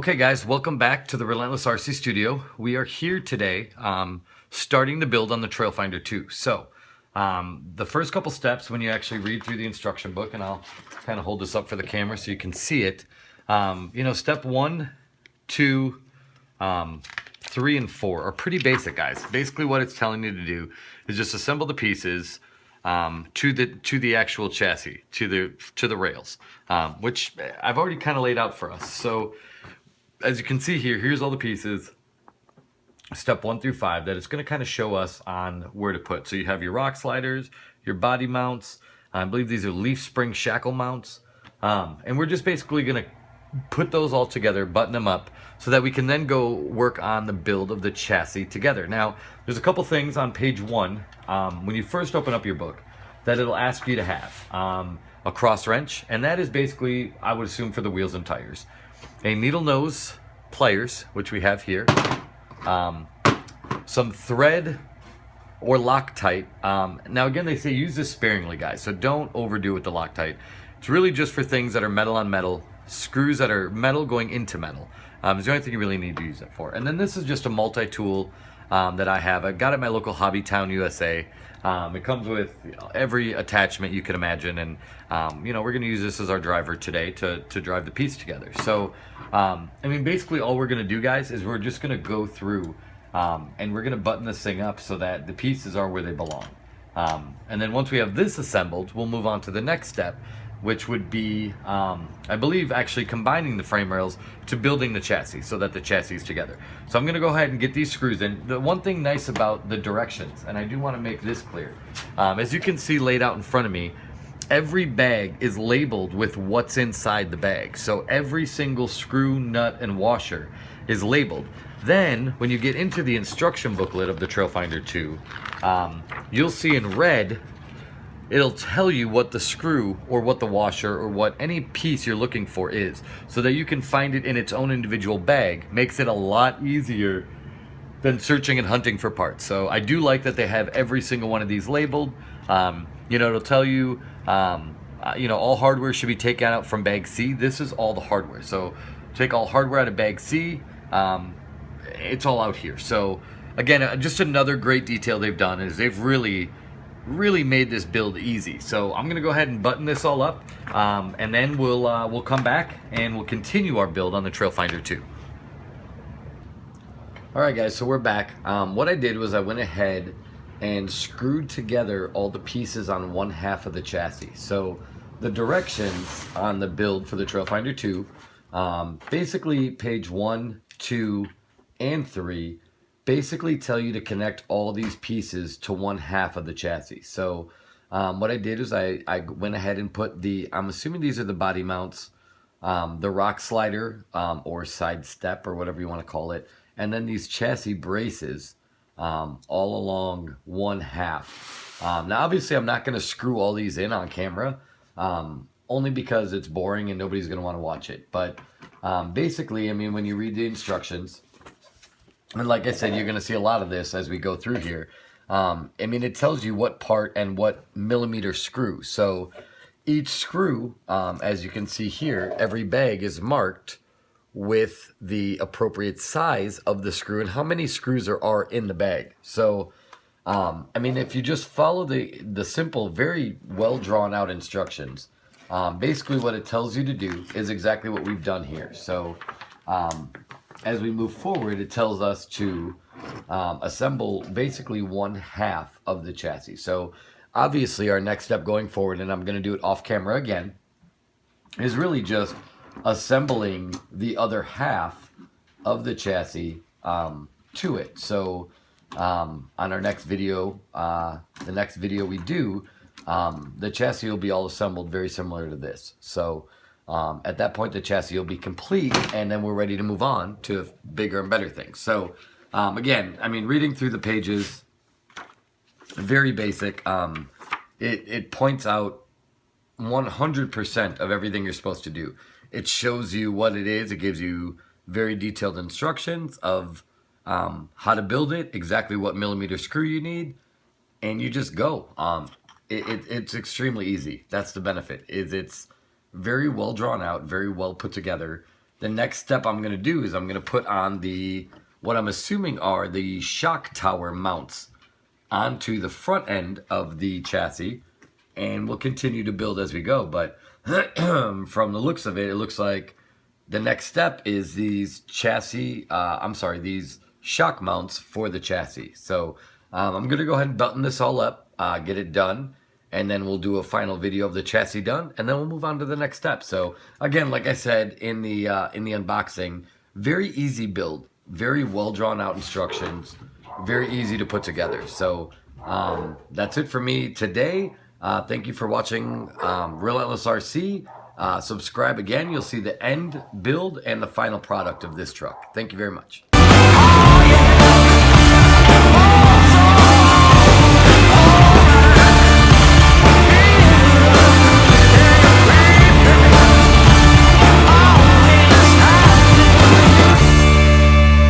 Okay guys, welcome back to the Relentless RC Studio. We are here today starting to build on the Trail Finder 2. So the first couple steps when you actually read through the instruction book, and I'll kind of hold this up for the camera so you can see it. Step 1, 2, 3, and 4 are pretty basic, guys. Basically what it's telling you to do is just assemble the pieces to the actual chassis, to the rails, which I've already kind of laid out for us. So as you can see here, here's all the pieces, step 1 through 5, that it's going to kind of show us on where to put. So you have your rock sliders, your body mounts, I believe these are leaf spring shackle mounts, and we're just basically going to put those all together, button them up, so that we can then go work on the build of the chassis together. Now, there's a couple things on page 1, when you first open up your book, that it'll ask you to have. A cross wrench, and that is basically, I would assume, for the wheels and tires. A needle nose pliers, which we have here, some thread or Loctite. Now again, they say use this sparingly, guys, so don't overdo with the Loctite. It's really just for things that are metal on metal, screws that are metal going into metal. It's the only thing you really need to use it for. And then this is just a multi-tool that I have. I got it at my local Hobby Town, USA. It comes with every attachment you can imagine, and we're going to use this as our driver today to drive the piece together. So, basically all we're going to do, guys, is we're just going to go through and we're going to button this thing up so that the pieces are where they belong. And then once we have this assembled, we'll move on to the next step, which would be, I believe, actually combining the frame rails to building the chassis so that the chassis is together. So I'm going to go ahead and get these screws in. The one thing nice about the directions, and I do want to make this clear, as you can see laid out in front of me, every bag is labeled with what's inside the bag. So every single screw, nut, and washer is labeled. Then, when you get into the instruction booklet of the Trail Finder 2, you'll see in red, it'll tell you what the screw or what the washer or what any piece you're looking for is, so that you can find it in its own individual bag. Makes it a lot easier than searching and hunting for parts. So I do like that they have every single one of these labeled. It'll tell you, all hardware should be taken out from bag C. This is all the hardware. So take all hardware out of bag C. It's all out here. So again, just another great detail they've done is they've really made this build easy. So I'm gonna go ahead and button this all up, and then we'll come back and we'll continue our build on the Trail Finder 2. All right, guys, so we're back. What I did was I went ahead and screwed together all the pieces on one half of the chassis. So the directions on the build for the Trail Finder 2, basically page 1, 2, and 3 basically tell you to connect all these pieces to one half of the chassis. So what I did is I went ahead and put I'm assuming these are the body mounts, the rock slider or side step or whatever you want to call it, and then these chassis braces all along one half. Now obviously I'm not going to screw all these in on camera, only because it's boring and nobody's going to want to watch it. But basically, when you read the instructions, and like I said, you're going to see a lot of this as we go through here. It tells you what part and what millimeter screw. So each screw, as you can see here, every bag is marked with the appropriate size of the screw and how many screws there are in the bag. So, if you just follow the simple, very well drawn out instructions, basically what it tells you to do is exactly what we've done here. So, as we move forward, it tells us to assemble basically one half of the chassis. So obviously our next step going forward, and I'm going to do it off camera again, is really just assembling the other half of the chassis to it. So on our next video, the next video we do, the chassis will be all assembled very similar to this. So at that point, the chassis will be complete, and then we're ready to move on to bigger and better things. So, again, reading through the pages, very basic. It points out 100% of everything you're supposed to do. It shows you what it is. It gives you very detailed instructions of how to build it, exactly what millimeter screw you need, and you just go. It's extremely easy. That's the benefit. It's very well drawn out, very well put together. the next step I'm going to do is I'm going to put on what I'm assuming are the shock tower mounts onto the front end of the chassis, and we'll continue to build as we go. But from the looks of it, it looks like the next step is these these shock mounts for the chassis. So I'm going to go ahead and button this all up, get it done, and then we'll do a final video of the chassis done, and then we'll move on to the next step. So again, like I said in the unboxing, very easy build, very well drawn out instructions, very easy to put together. So that's it for me today. Thank you for watching Relentless RC. Subscribe again. You'll see the end build and the final product of this truck. Thank you very much.